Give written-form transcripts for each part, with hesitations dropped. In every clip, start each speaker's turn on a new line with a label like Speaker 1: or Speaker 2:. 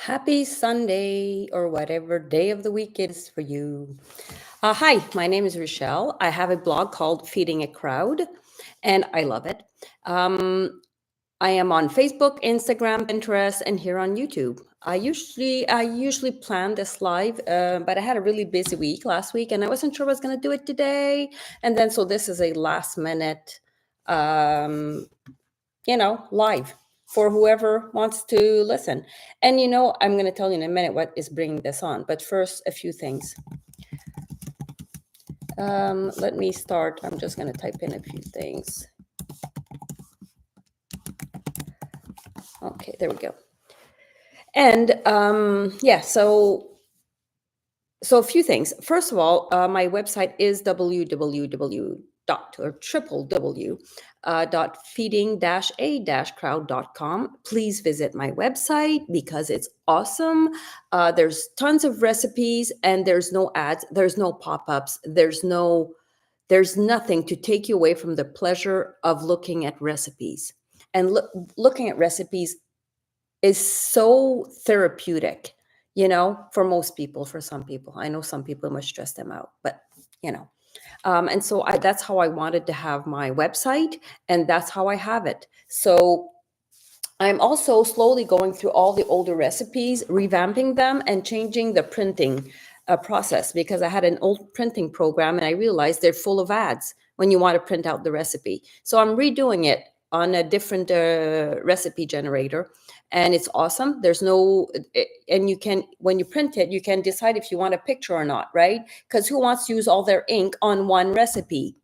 Speaker 1: Happy Sunday or whatever day of the week it is for you. Hi, my name is Rochelle. I have a blog called Feeding a Crowd, and I love it. Um, I am on Facebook, Instagram, Pinterest, and here on YouTube. I usually plan this live, but I had a really busy week last week, and I wasn't sure I was going to do it today. And then so this is a last minute um, live for whoever wants to listen. And I'm going to tell you in a minute what is bringing this on. But first, a few things. Let me start. I'm just going to type in a few things. Okay, there we go. And yeah, so a few things. First of all, my website is www.feeding-a-crowd.com. Please visit my website because it's awesome. There's tons of recipes and there's no ads, there's no pop-ups, there's nothing to take you away from the pleasure of looking at recipes. And looking at recipes is so therapeutic, for most people. For some people, I know some people must stress them out, but and so that's how I wanted to have my website, and that's how I have it. So I'm also slowly going through all the older recipes, revamping them and changing the printing process, because I had an old printing program and I realized they're full of ads when you want to print out the recipe. So I'm redoing it on a different recipe generator, and it's awesome. There's no, and you can, when you print it, you can decide if you want a picture or not, right? Because who wants to use all their ink on one recipe?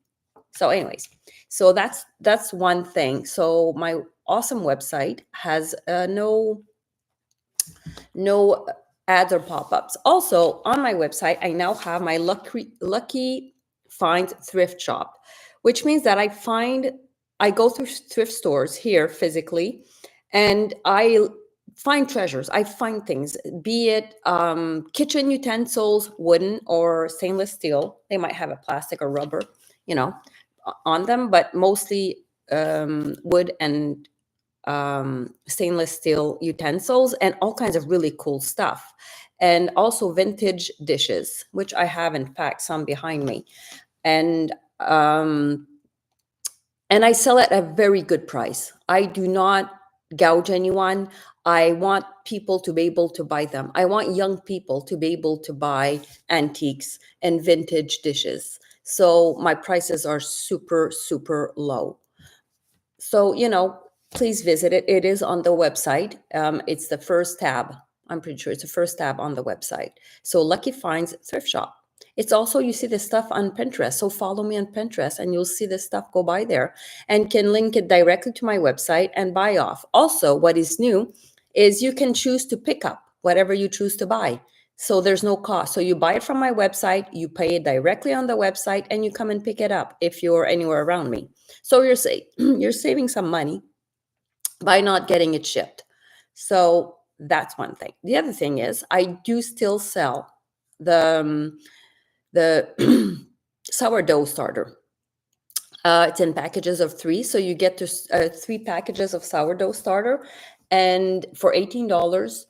Speaker 1: So anyways, so that's one thing. So my awesome website has no ads or pop-ups. Also on my website, I now have my Lucky Finds thrift shop, which means that I go through thrift stores here physically, and I find treasures. I find things, be it kitchen utensils, wooden or stainless steel. They might have a plastic or rubber, on them, but mostly wood and stainless steel utensils, and all kinds of really cool stuff. And also vintage dishes, which I have, in fact, some behind me. And um, and I sell at a very good price. I do not gouge anyone. I want people to be able to buy them. I want young people to be able to buy antiques and vintage dishes. So my prices are super, super low. So, please visit it. It is on the website. It's the first tab. I'm pretty sure it's the first tab on the website. So Lucky Finds Thrift Shop. It's also, you see the stuff on Pinterest. So follow me on Pinterest and you'll see the stuff go by there, and can link it directly to my website and buy off. Also, what is new is you can choose to pick up whatever you choose to buy. So there's no cost. So you buy it from my website, you pay it directly on the website, and you come and pick it up if you're anywhere around me. So you're saving some money by not getting it shipped. So that's one thing. The other thing is I do still sell the sourdough starter. It's in packages of 3, so you get to 3 packages of sourdough starter, and for $18.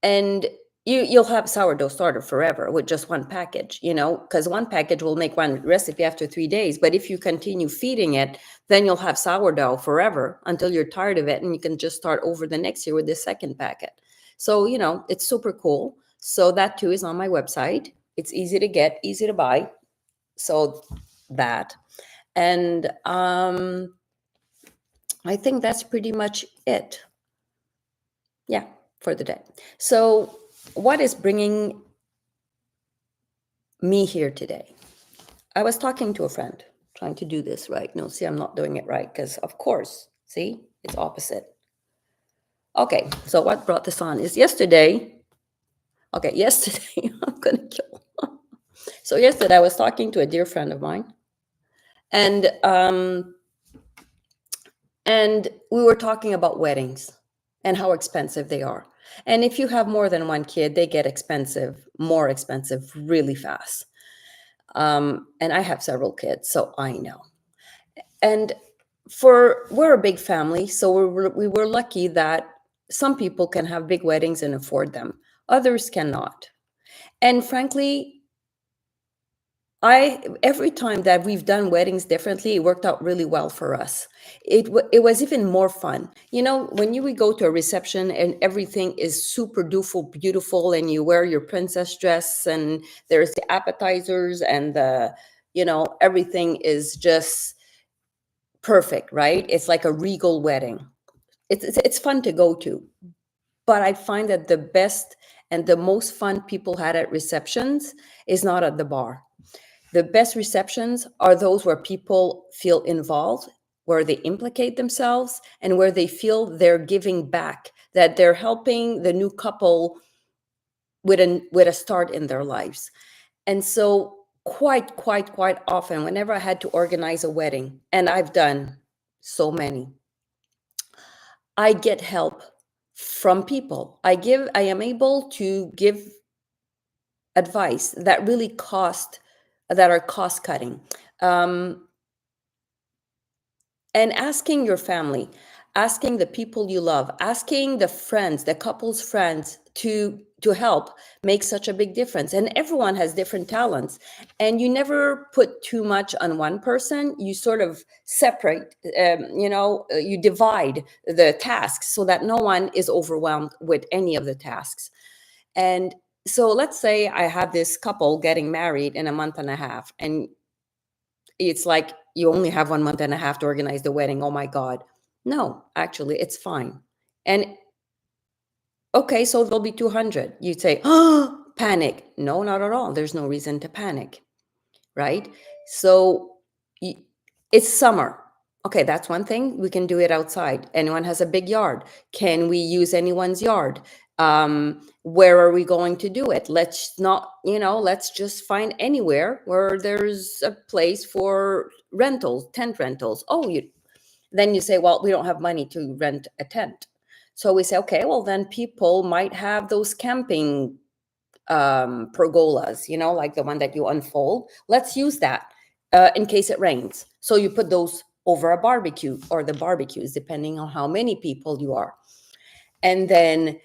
Speaker 1: And you'll have sourdough starter forever with just one package, because one package will make one recipe after 3 days. But if you continue feeding it, then you'll have sourdough forever until you're tired of it, and you can just start over the next year with the second packet. So it's super cool. So that too is on my website. It's easy to get, easy to buy. So that, and I think that's pretty much it. Yeah, for the day. So what is bringing me here today? I was talking to a friend, trying to do this right. No, see, I'm not doing it right because, of course, see, it's opposite. Okay, so what brought this on is yesterday. Okay, yesterday, I'm going to kill. So yesterday I was talking to a dear friend of mine, and we were talking about weddings and how expensive they are. And if you have more than one kid, they get more expensive really fast. And I have several kids, so I know. And we're a big family, so we were lucky that some people can have big weddings and afford them, others cannot. And frankly, every time that we've done weddings differently, it worked out really well for us. It was even more fun. When you would go to a reception and everything is super duper beautiful, and you wear your princess dress, and there's the appetizers, and everything is just perfect, right? It's like a regal wedding. It's fun to go to. But I find that the best and the most fun people had at receptions is not at the bar. The best receptions are those where people feel involved, where they implicate themselves, and where they feel they're giving back, that they're helping the new couple with a start in their lives. And so quite often, whenever I had to organize a wedding, and I've done so many, I get help from people. I am able to give advice that are cost cutting. And asking your family, asking the people you love, asking the friends, the couple's friends to help makes such a big difference. And everyone has different talents. And you never put too much on one person. You sort of separate, you divide the tasks so that no one is overwhelmed with any of the tasks. And so let's say I have this couple getting married in a month and a half, and it's like you only have 1 month and a half to organize the wedding. Oh my God. No, actually, it's fine. And okay, so there'll be 200. You'd say, oh, panic. No, not at all. There's no reason to panic, right? So it's summer. Okay, that's one thing. We can do it outside. Anyone has a big yard. Can we use anyone's yard? Where are we going to do it? Let's just find anywhere where there's a place for rentals, tent rentals. Then you say, well, we don't have money to rent a tent. So we say, okay, well, then people might have those camping pergolas, like the one that you unfold. Let's use that in case it rains. So you put those over a barbecue, or the barbecues, depending on how many people you are. And then,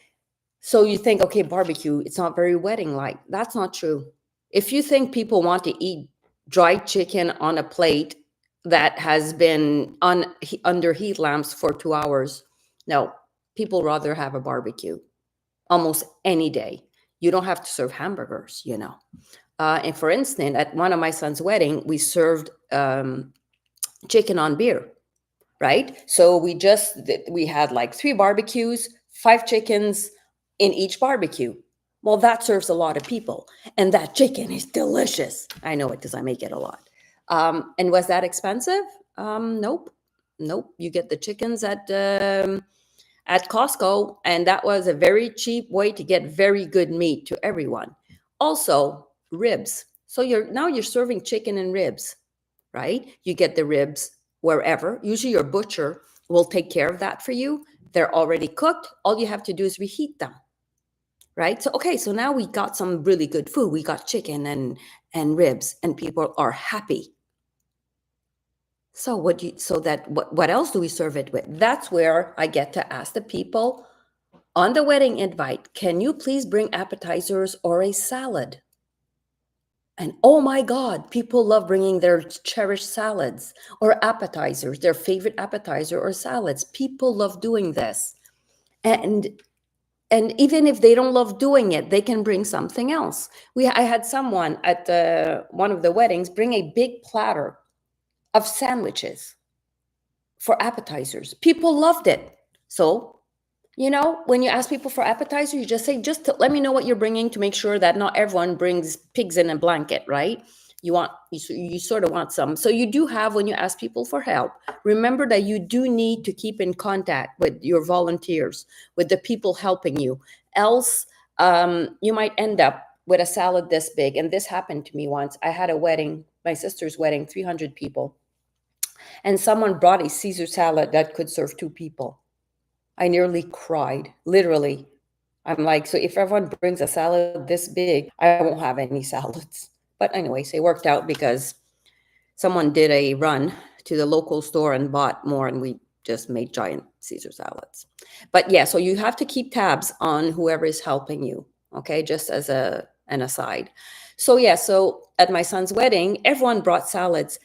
Speaker 1: so you think, okay, barbecue, it's not very wedding-like. That's not true. If you think people want to eat dried chicken on a plate that has been under heat lamps for 2 hours, no, people rather have a barbecue almost any day. You don't have to serve hamburgers, And for instance, at one of my son's wedding, we served chicken on beer, right? So we had like 3 barbecues, 5 chickens in each barbecue. Well, that serves a lot of people, and that chicken is delicious. I know it because I make it a lot. And was that expensive? Nope. You get the chickens at Costco, and that was a very cheap way to get very good meat to everyone. Also, ribs. So you're serving chicken and ribs, right? You get the ribs wherever. Usually your butcher will take care of that for you. They're already cooked. All you have to do is reheat them, right? So, okay, so now we got some really good food. We got chicken and ribs, and people are happy. So what else do we serve it with? That's where I get to ask the people on the wedding invite, can you please bring appetizers or a salad? And oh my God, people love bringing their cherished salads or appetizers, their favorite appetizer or salads. People love doing this. And even if they don't love doing it, they can bring something else. I had someone at one of the weddings bring a big platter of sandwiches for appetizers. People loved it. So, when you ask people for appetizer, you just say, let me know what you're bringing, to make sure that not everyone brings pigs in a blanket, right? You sort of want some. So you do have, when you ask people for help, remember that you do need to keep in contact with your volunteers, with the people helping you. Else, you might end up with a salad this big. And this happened to me once. I had a wedding, my sister's wedding, 300 people. And someone brought a Caesar salad that could serve 2 people. I nearly cried, literally. I'm like, so if everyone brings a salad this big, I won't have any salads. But anyways, it worked out because someone did a run to the local store and bought more, and we just made giant Caesar salads. But yeah, so you have to keep tabs on whoever is helping you. Okay, just as an aside. So yeah, so at my son's wedding, everyone brought salads.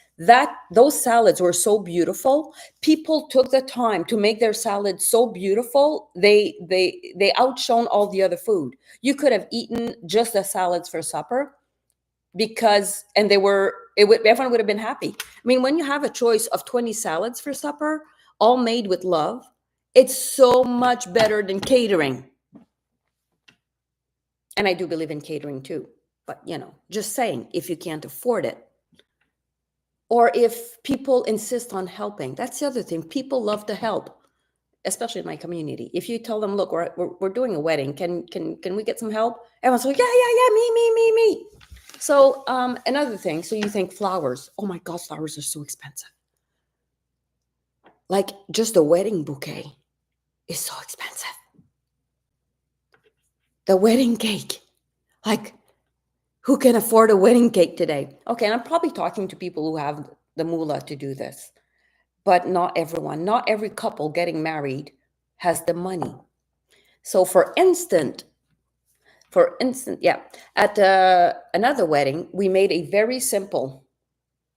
Speaker 1: Those salads were so beautiful. People took the time to make their salad so beautiful. They outshone all the other food. You could have eaten just the salads for supper, because and they were it would everyone would have been happy. I mean, when you have a choice of 20 salads for supper, all made with love, it's so much better than catering. And I do believe in catering too, but just saying, if you can't afford it, or if people insist on helping, that's the other thing. People love to help, especially in my community. If you tell them, look, we're doing a wedding, can we get some help? Everyone's like, yeah, me. So another thing, so you think flowers, oh my God, flowers are so expensive. Like just a wedding bouquet is so expensive. The wedding cake, like who can afford a wedding cake today? Okay, and I'm probably talking to people who have the moolah to do this, but not everyone, not every couple getting married has the money. So for instance, yeah, at another wedding, we made a very simple,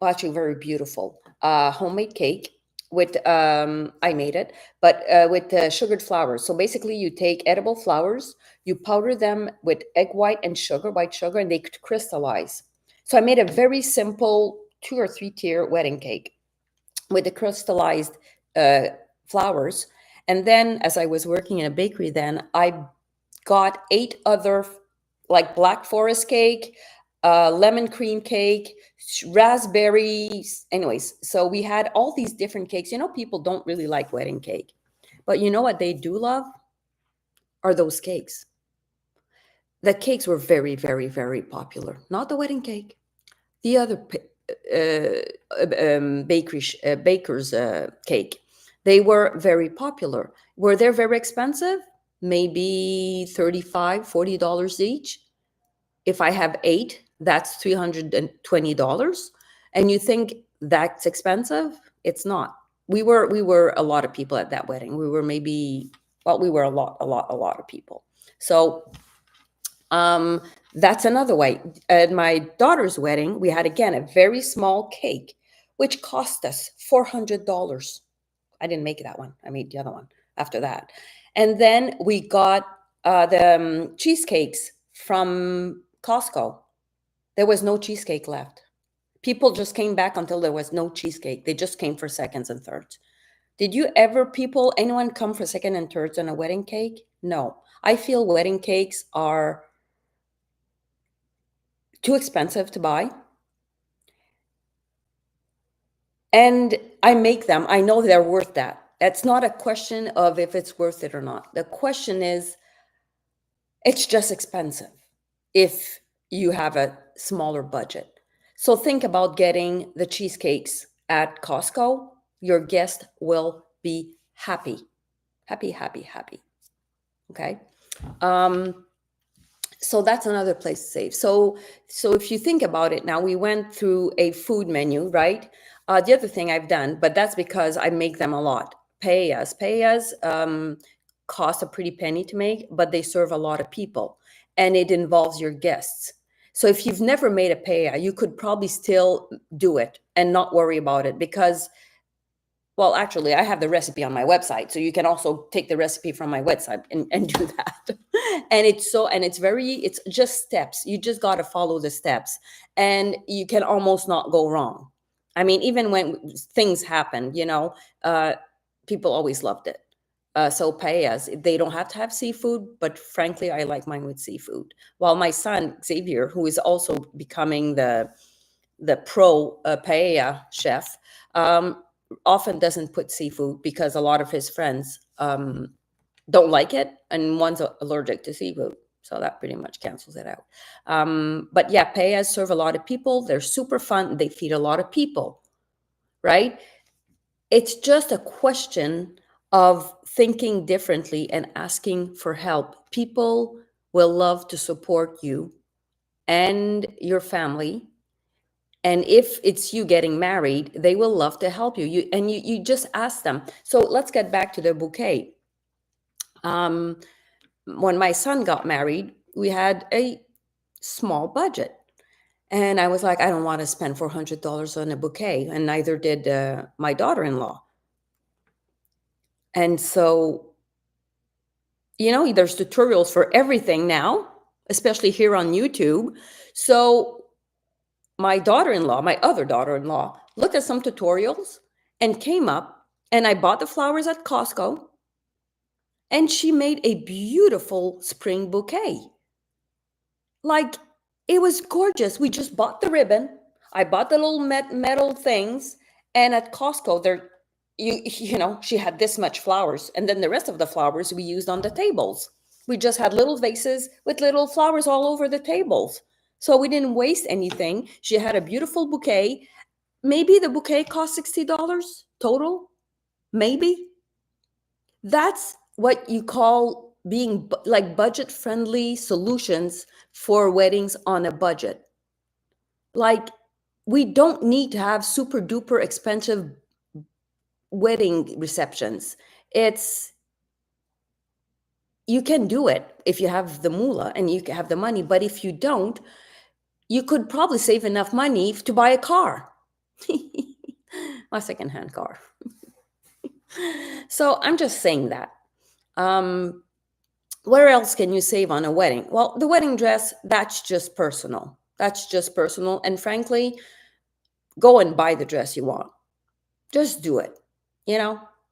Speaker 1: well, actually very beautiful homemade cake with, I made it, but with sugared flowers. So basically you take edible flowers, you powder them with egg white and sugar, white sugar, and they crystallize. So I made a very simple 2 or 3 tier wedding cake with the crystallized flowers. And then as I was working in a bakery, then I got 8 other, like black forest cake, lemon cream cake, raspberries. Anyways, so we had all these different cakes. People don't really like wedding cake, but you know what they do love are those cakes. The cakes were very, very, very popular. Not the wedding cake, the other baker's cake. They were very popular. Were they very expensive? Maybe $35, $40 each. If I have 8, that's $320. And you think that's expensive? It's not. We were a lot of people at that wedding. We were we were a lot of people. So that's another way. At my daughter's wedding, we had again a very small cake, which cost us $400. I didn't make that one. I made the other one after that. And then we got the cheesecakes from Costco. There was no cheesecake left. People just came back until there was no cheesecake. They just came for seconds and thirds. Did anyone come for second and thirds on a wedding cake? No. I feel wedding cakes are too expensive to buy. And I make them. I know they're worth that. That's not a question of if it's worth it or not. The question is, it's just expensive if you have a smaller budget. So think about getting the cheesecakes at Costco. Your guest will be happy. Happy. Okay. So that's another place to save. So if you think about it now, we went through a food menu, right? The other thing I've done, but that's because I make them a lot. Paellas cost a pretty penny to make, but they serve a lot of people, and it involves your guests. So if you've never made a paella, you could probably still do it and not worry about it, because, well, actually, I have the recipe on my website, so you can also take the recipe from my website and do that. And it's just steps. You just got to follow the steps, and you can almost not go wrong. I mean, even when things happen, people always loved it. So paellas, they don't have to have seafood, but frankly, I like mine with seafood. While my son Xavier, who is also becoming the pro paella chef, often doesn't put seafood because a lot of his friends don't like it, and one's allergic to seafood. So that pretty much cancels it out. But yeah, paellas serve a lot of people. They're super fun. They feed a lot of people, right? It's just a question of thinking differently and asking for help. People will love to support you and your family. And if it's you getting married, they will love to help you. You just ask them. So let's get back to the bouquet. When my son got married, we had a small budget. And I was like, I don't want to spend $400 on a bouquet. And neither did my daughter-in-law. And so, there's tutorials for everything now, especially here on YouTube. So my daughter-in-law, my other daughter-in-law, looked at some tutorials and came up, and I bought the flowers at Costco, and she made a beautiful spring bouquet. Like, it was gorgeous. We just bought the ribbon. I bought the little metal things, and at Costco, she had this much flowers, and then the rest of the flowers we used on the tables. We just had little vases with little flowers all over the tables. So we didn't waste anything. She had a beautiful bouquet. Maybe the bouquet cost $60 total. Maybe. That's what you call being like budget-friendly solutions for weddings on a budget. Like, we don't need to have super duper expensive wedding receptions. You can do it if you have the moolah and you have the money, but if you don't, you could probably save enough money to buy a car. A secondhand car. So I'm just saying that. Where else can you save on a wedding? Well, the wedding dress, that's just personal. That's just personal. And frankly, go and buy the dress you want. Just do it.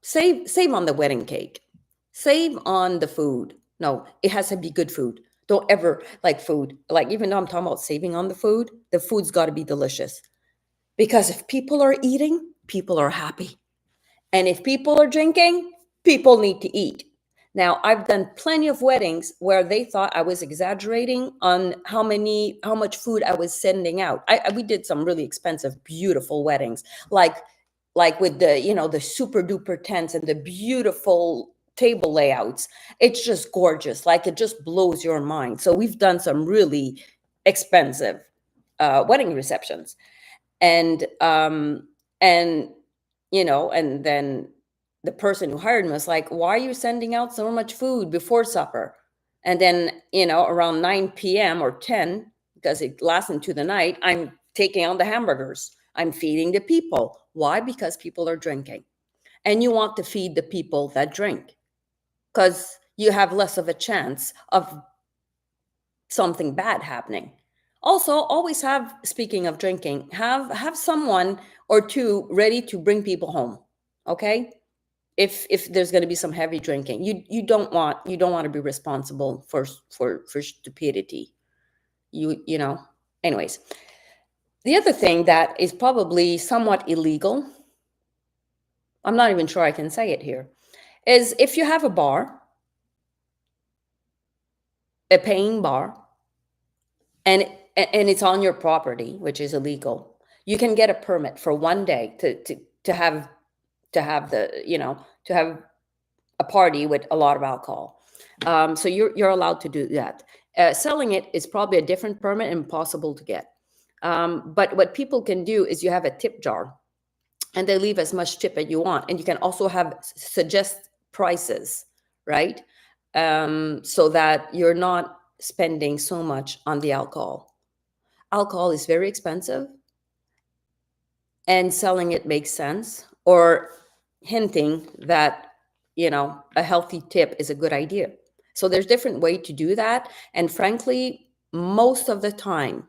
Speaker 1: Save on the wedding cake. Save on the food. No, it has to be good food. Don't ever like food. Like, even though I'm talking about saving on the food's got to be delicious. Because if people are eating, people are happy. And if people are drinking, people need to eat. Now, I've done plenty of weddings where they thought I was exaggerating on how much food I was sending out. We did some really expensive, beautiful weddings, like with the super duper tents and the beautiful table layouts. It's just gorgeous. Like, it just blows your mind. So we've done some really expensive wedding receptions, and then the person who hired me was like, why are you sending out so much food before supper? And then, around 9 p.m. or 10, because it lasts into the night, I'm taking out the hamburgers. I'm feeding the people. Why? Because people are drinking. And you want to feed the people that drink, because you have less of a chance of something bad happening. Also, always speaking of drinking, have someone or two ready to bring people home. Okay? If there's going to be some heavy drinking, you don't want to be responsible for stupidity. Anyways, the other thing that is probably somewhat illegal, I'm not even sure I can say it here, is if you have a bar, a paying bar, and it's on your property, which is illegal, you can get a permit for one day to have a party with a lot of alcohol. So you're allowed to do that. Selling it is probably a different permit and impossible to get. But what people can do is you have a tip jar, and they leave as much tip as you want. And you can also suggest prices, right? So that you're not spending so much on the alcohol. Alcohol is very expensive, and selling it makes sense, or hinting that, a healthy tip is a good idea. So there's different way to do that. And frankly, most of the time,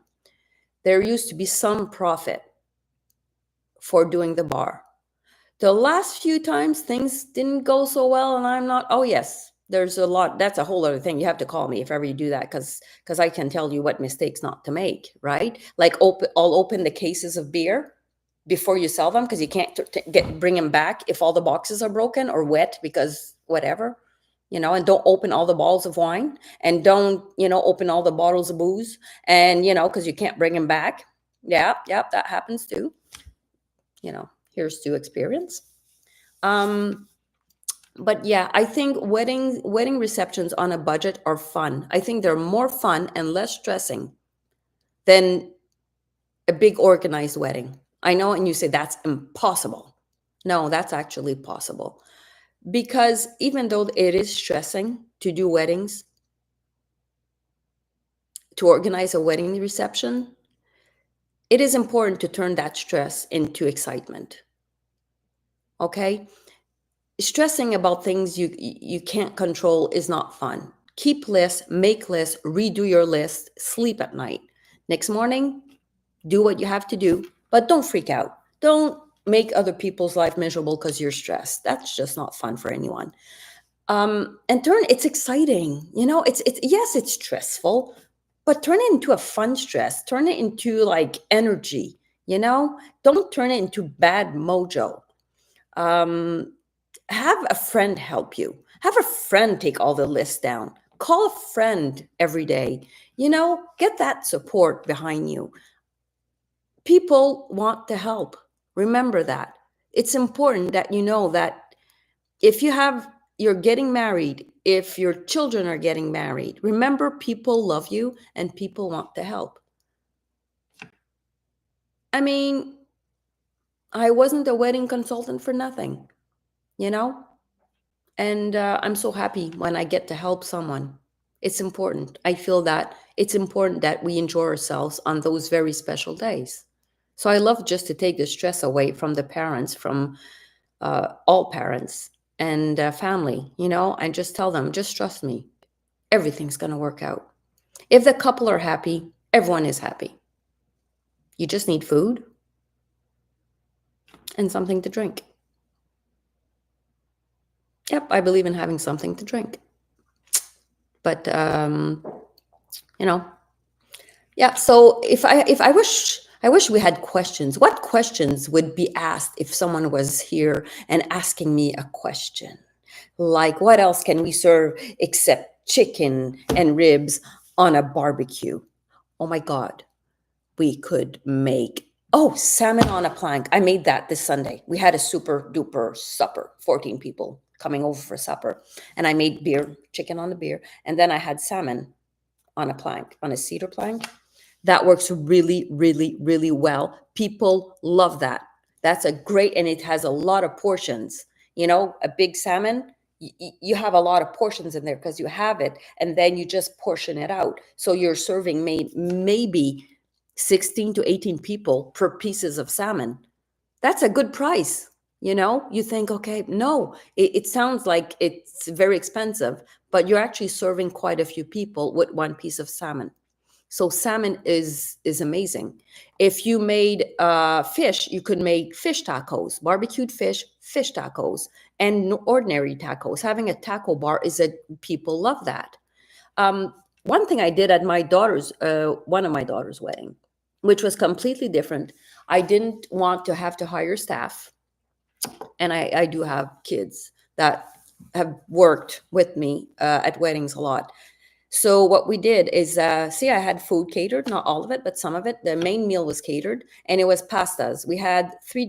Speaker 1: there used to be some profit for doing the bar. The last few times things didn't go so well, and oh yes, there's a lot. That's a whole other thing. You have to call me if ever you do that, because I can tell you what mistakes not to make, right? Like, I'll open the cases of beer before you sell them, because you can't bring them back if all the boxes are broken or wet, because whatever, and don't open all the bottles of wine, and don't, open all the bottles of booze, and, because you can't bring them back. Yeah, that happens too. Here's to experience. But yeah, I think wedding receptions on a budget are fun. I think they're more fun and less stressing than a big organized wedding. I know, and you say that's impossible. No, that's actually possible. Because even though it is stressing to do weddings, to organize a wedding reception, it is important to turn that stress into excitement. Okay? Stressing about things you can't control is not fun. Keep lists, make lists, redo your list, sleep at night. Next morning, do what you have to do, but don't freak out. Don't make other people's life miserable because you're stressed. That's just not fun for anyone. And turn it's exciting. It's yes, it's stressful, but turn it into a fun stress. Turn it into like energy. Don't turn it into bad mojo. Um, have a friend help you. Have a friend take all the lists down. Call a friend every day. Get that support behind you. People want to help. Remember that. It's important that you know that if you're getting married, if your children are getting married, remember people love you and people want to help. I mean, I wasn't a wedding consultant for nothing, you know? And I'm so happy when I get to help someone. It's important. I feel that it's important that we enjoy ourselves on those very special days. So I love just to take the stress away from the parents, from all parents and family, and just tell them, just trust me, everything's going to work out. If the couple are happy, everyone is happy. You just need food and something to drink. Yep, I believe in having something to drink. But yeah. So if I wish we had questions. What questions would be asked if someone was here and asking me a question? Like, what else can we serve except chicken and ribs on a barbecue? Oh my God, we could make, salmon on a plank. I made that this Sunday. We had a super duper supper, 14 people coming over for supper. And I made chicken on the beer. And then I had salmon on a plank, on a cedar plank. That works really, really, really well. People love that. That's a great, and it has a lot of portions. A big salmon, you have a lot of portions in there because you have it, and then you just portion it out. So you're serving maybe 16 to 18 people per pieces of salmon. That's a good price. You think, okay, no, it sounds like it's very expensive, but you're actually serving quite a few people with one piece of salmon. So salmon is amazing. If you made fish, you could make fish tacos, barbecued fish tacos, and ordinary tacos. Having a taco bar people love that. One thing I did at one of my daughter's wedding, which was completely different. I didn't want to have to hire staff, and I do have kids that have worked with me at weddings a lot. So what we did is, I had food catered, not all of it, but some of it. The main meal was catered, and it was pastas. We had three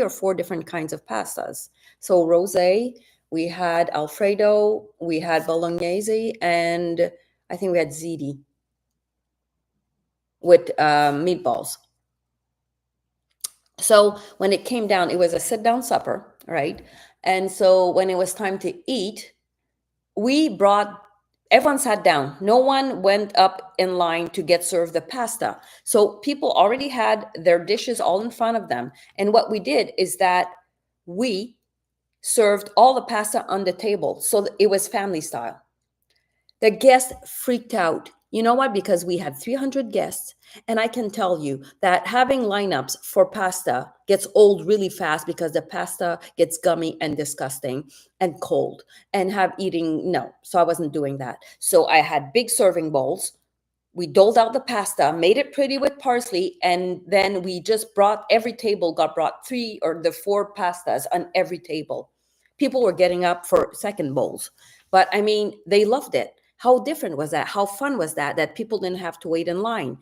Speaker 1: or four different kinds of pastas. So rosé, we had Alfredo, we had bolognese, and I think we had ziti with meatballs. So when it came down, it was a sit-down supper, right? And so when it was time to eat, everyone sat down. No one went up in line to get served the pasta. So people already had their dishes all in front of them. And what we did is that we served all the pasta on the table. So it was family style. The guests freaked out. You know what? Because we had 300 guests. And I can tell you that having lineups for pasta gets old really fast because the pasta gets gummy and disgusting and cold and no. So I wasn't doing that. So I had big serving bowls. We doled out the pasta, made it pretty with parsley, and then we just every table got brought 3 or the 4 pastas on every table. People were getting up for second bowls. But I mean, they loved it. How different was that? How fun was that people didn't have to wait in line?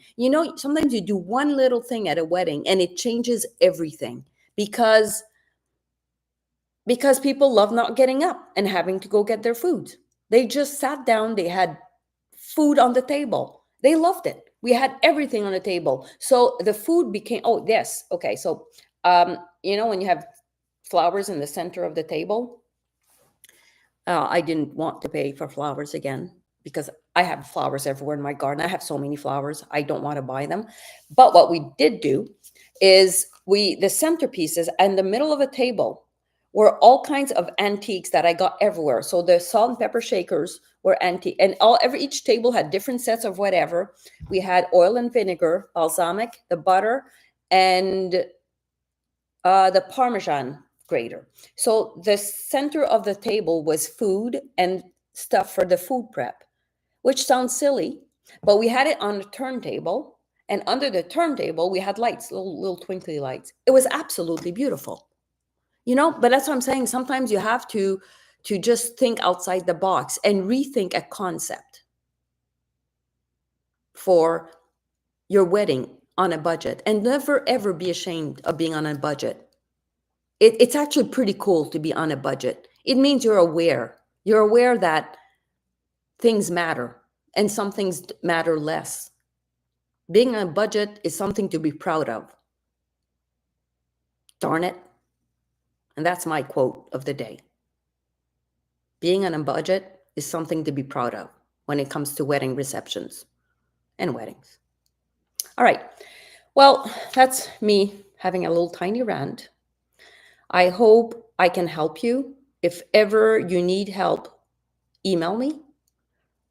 Speaker 1: Sometimes you do one little thing at a wedding and it changes everything because people love not getting up and having to go get their food. They just sat down, they had food on the table. They loved it. We had everything on the table. So the food became, oh, yes. Okay. So, you know, when you have flowers in the center of the table, I didn't want to pay for flowers again because I have flowers everywhere in my garden. I have so many flowers. I don't want to buy them. But what we did do is the centerpieces and the middle of a table were all kinds of antiques that I got everywhere. So the salt and pepper shakers were antique, and each table had different sets of whatever. We had oil and vinegar, balsamic, the butter, and the Parmesan grater. So the center of the table was food and stuff for the food prep, which sounds silly, but we had it on the turntable, and under the turntable we had lights, little twinkly lights. It was absolutely beautiful, you know. But that's what I'm saying. Sometimes you have to just think outside the box and rethink a concept for your wedding on a budget, and never ever be ashamed of being on a budget. It's actually pretty cool to be on a budget. It means you're aware. You're aware that things matter and some things matter less. Being on a budget is something to be proud of. Darn it. And that's my quote of the day. Being on a budget is something to be proud of when it comes to wedding receptions and weddings. All right. Well, that's me having a little tiny rant. I hope I can help you. If ever you need help, email me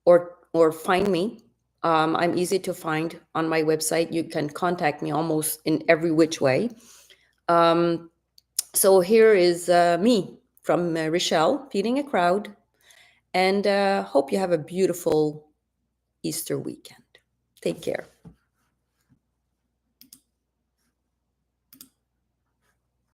Speaker 1: or find me. I'm easy to find on my website. You can contact me almost in every which way. So here is me from Rochelle, feeding a crowd, and hope you have a beautiful Easter weekend. Take care.